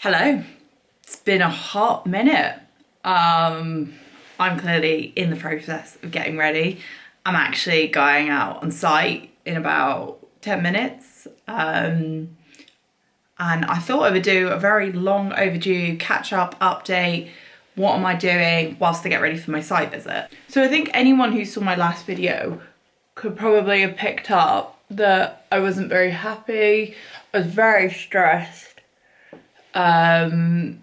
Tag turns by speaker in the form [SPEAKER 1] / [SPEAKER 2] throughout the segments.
[SPEAKER 1] Hello. It's been a hot minute. I'm clearly in the process of getting ready. I'm actually going out on site in about 10 minutes. And I thought I would do a very long overdue catch-up update. What am I doing whilst I get ready for my site visit? So I think anyone who saw my last video could probably have picked up that I wasn't very happy. I was very stressed. And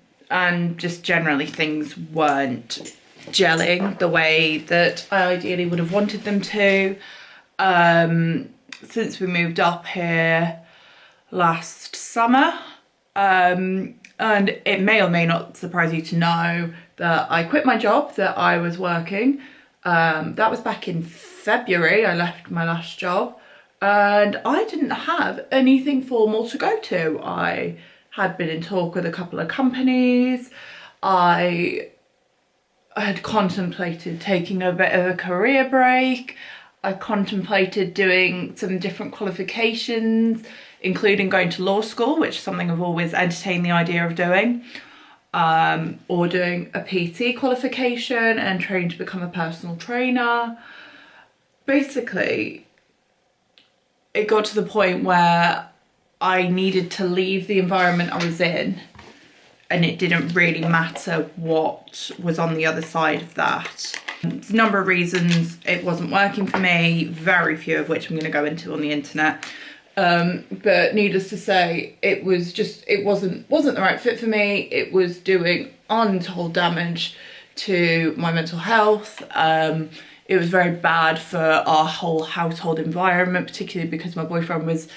[SPEAKER 1] just generally things weren't gelling the way that I ideally would have wanted them to. Since we moved up here last summer, and it may or may not surprise you to know that I quit my job that I was working. That was back in February. I left my last job and I didn't have anything formal to go to. I had been in talk with a couple of companies. I had contemplated taking a bit of a career break. I contemplated doing some different qualifications, including going to law school, which is something I've always entertained the idea of doing, or doing a PT qualification and training to become a personal trainer. Basically, it got to the point where I needed to leave the environment I was in, and it didn't really matter what was on the other side of that. There's a number of reasons it wasn't working for me, very few of which I'm going to go into on the internet. But needless to say, it wasn't the right fit for me. It was doing untold damage to my mental health. It was very bad for our whole household environment, particularly because my boyfriend was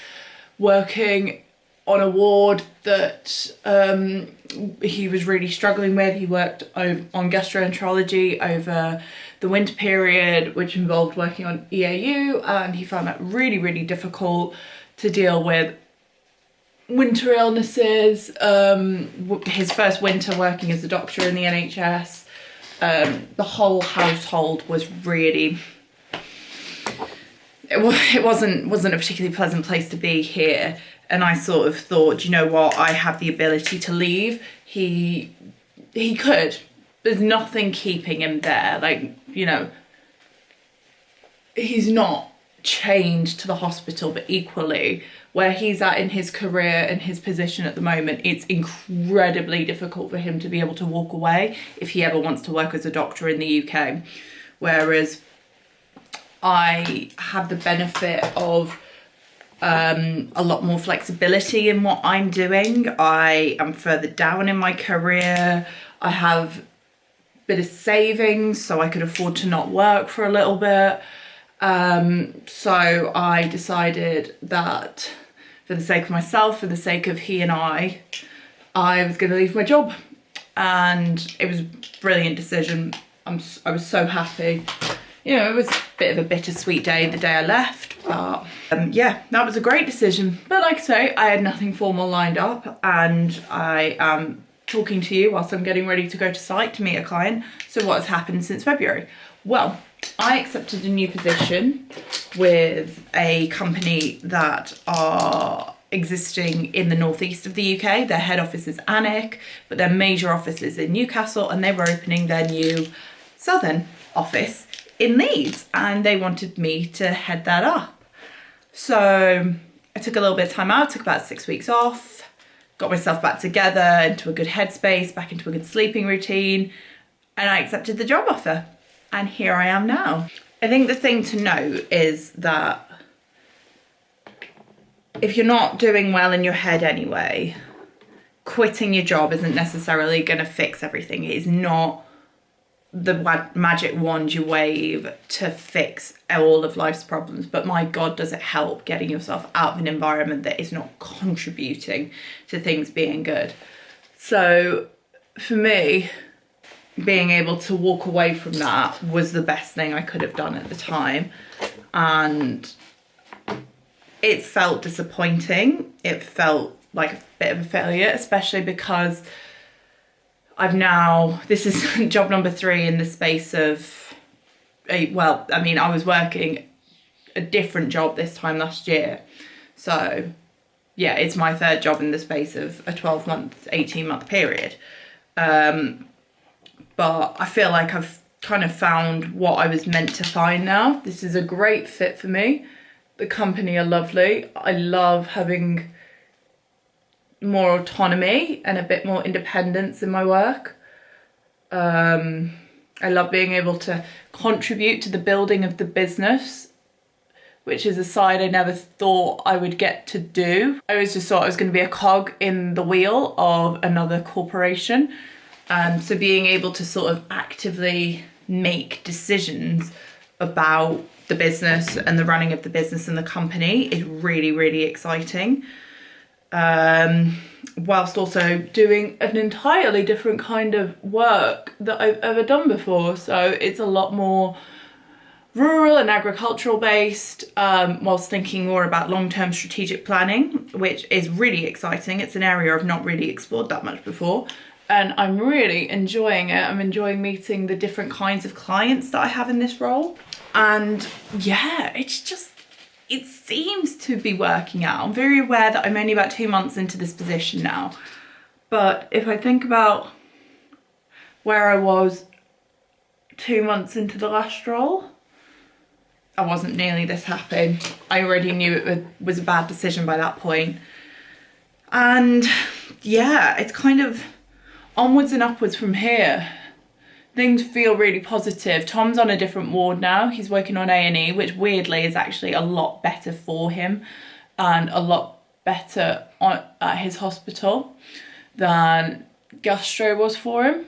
[SPEAKER 1] working on a ward that he was really struggling with. He worked on gastroenterology over the winter period, which involved working on EAU, and he found that really, really difficult to deal with winter illnesses. His first winter working as a doctor in the NHS, the whole household was really... It wasn't a particularly pleasant place to be here, and I sort of thought, you know what, I have the ability to leave. He could. There's nothing keeping him there. Like, you know, he's not chained to the hospital, but equally, where he's at in his career and his position at the moment, it's incredibly difficult for him to be able to walk away if he ever wants to work as a doctor in the UK. Whereas I have the benefit of a lot more flexibility in what I'm doing. I am further down in my career. I have a bit of savings, so I could afford to not work for a little bit. So I decided that for the sake of myself, for the sake of he and I was going to leave my job. And it was a brilliant decision. I was so happy. You know, it was a bit of a bittersweet day the day I left, but yeah, that was a great decision. But like I say, I had nothing formal lined up, and I am talking to you whilst I'm getting ready to go to site to meet a client. So what has happened since February? Well, I accepted a new position with a company that are existing in the northeast of the UK. Their head office is Alnwick, but their major office is in Newcastle, and they were opening their new southern office in Leeds, and they wanted me to head that up. So I took a little bit of time out, took about 6 weeks off, got myself back together, into a good headspace, back into a good sleeping routine, and I accepted the job offer. And here I am now. I think the thing to note is that if you're not doing well in your head anyway, quitting your job isn't necessarily going to fix everything. It is not the magic wand you wave to fix all of life's problems, but my God, does it help getting yourself out of an environment that is not contributing to things being good. So for me, being able to walk away from that was the best thing I could have done at the time, and it felt disappointing. It felt like a bit of a failure, especially because this is job number 3 in the space of, I was working a different job this time last year. So yeah, it's my third job in the space of a 12-month, 18-month period. But I feel like I've kind of found what I was meant to find now. This is a great fit for me. The company are lovely. I love having more autonomy and a bit more independence in my work. I love being able to contribute to the building of the business, which is a side I never thought I would get to do. I always just thought I was going to be a cog in the wheel of another corporation. So being able to sort of actively make decisions about the business and the running of the business and the company is really, really exciting. Whilst also doing an entirely different kind of work that I've ever done before. So it's a lot more rural and agricultural based, whilst thinking more about long-term strategic planning, which is really exciting. It's an area I've not really explored that much before. And I'm really enjoying it. I'm enjoying meeting the different kinds of clients that I have in this role. And yeah, it's just, it seems to be working out. I'm very aware that I'm only about 2 months into this position now. But if I think about where I was 2 months into the last role, I wasn't nearly this happy. I already knew it was a bad decision by that point. And yeah, it's kind of onwards and upwards from here. Things feel really positive. Tom's on a different ward now. He's working on A&E, which weirdly is actually a lot better for him and a lot better at his hospital than gastro was for him.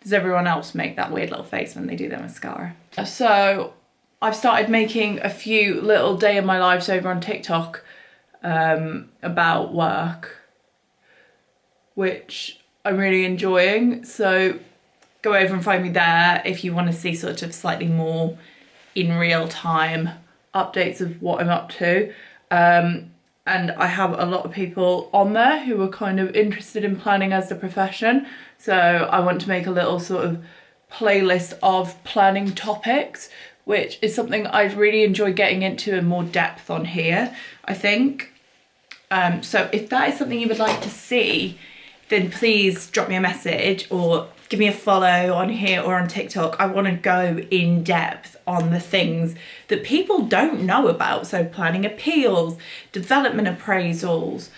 [SPEAKER 1] Does everyone else make that weird little face when they do their mascara? So I've started making a few little day in my lives over on TikTok about work, which I'm really enjoying. So go over and find me there if you want to see sort of slightly more in real time updates of what I'm up to. And I have a lot of people on there who are kind of interested in planning as a profession. So I want to make a little sort of playlist of planning topics, which is something I'd really enjoy getting into in more depth on here, I think. So if that is something you would like to see, then please drop me a message or give me a follow on here or on TikTok. I want to go in depth on the things that people don't know about. So planning appeals, development appraisals,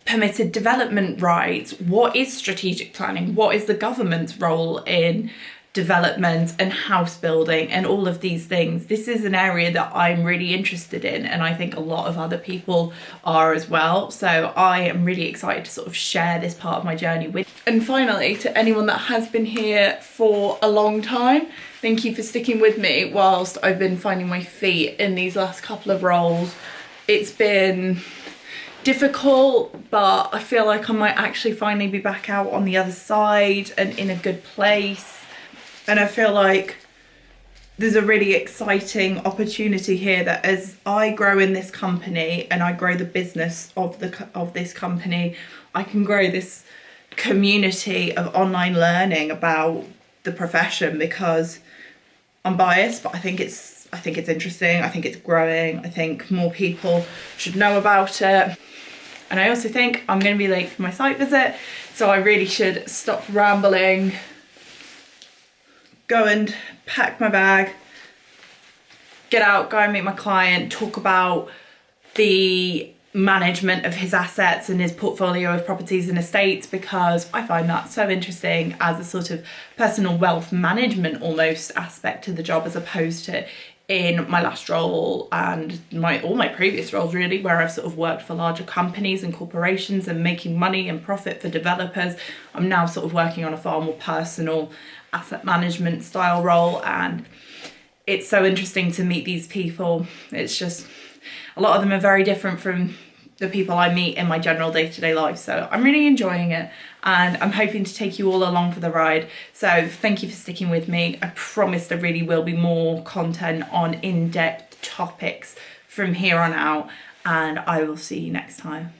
[SPEAKER 1] permitted development rights. What is strategic planning? What is the government's role in development and house building and all of these things? This is an area that I'm really interested in, and I think a lot of other people are as well. So I am really excited to sort of share this part of my journey with. And finally, to anyone that has been here for a long time, thank you for sticking with me whilst I've been finding my feet in these last couple of roles. It's been difficult, but I feel like I might actually finally be back out on the other side and in a good place. And I feel like there's a really exciting opportunity here that as I grow in this company and I grow the business of this company, I can grow this community of online learning about the profession, because I'm biased, but I think it's interesting. I think it's growing. I think more people should know about it. And I also think I'm going to be late for my site visit, so I really should stop rambling, go and pack my bag, get out, go and meet my client, talk about the management of his assets and his portfolio of properties and estates, because I find that so interesting as a sort of personal wealth management almost aspect to the job, as opposed to in my last role and all my previous roles really, where I've sort of worked for larger companies and corporations and making money and profit for developers. I'm now sort of working on a far more personal asset management style role, and it's so interesting to meet these people. It's just, a lot of them are very different from the people I meet in my general day-to-day life, so I'm really enjoying it and I'm hoping to take you all along for the ride. So thank you for sticking with me. I promise there really will be more content on in-depth topics from here on out, and I will see you next time.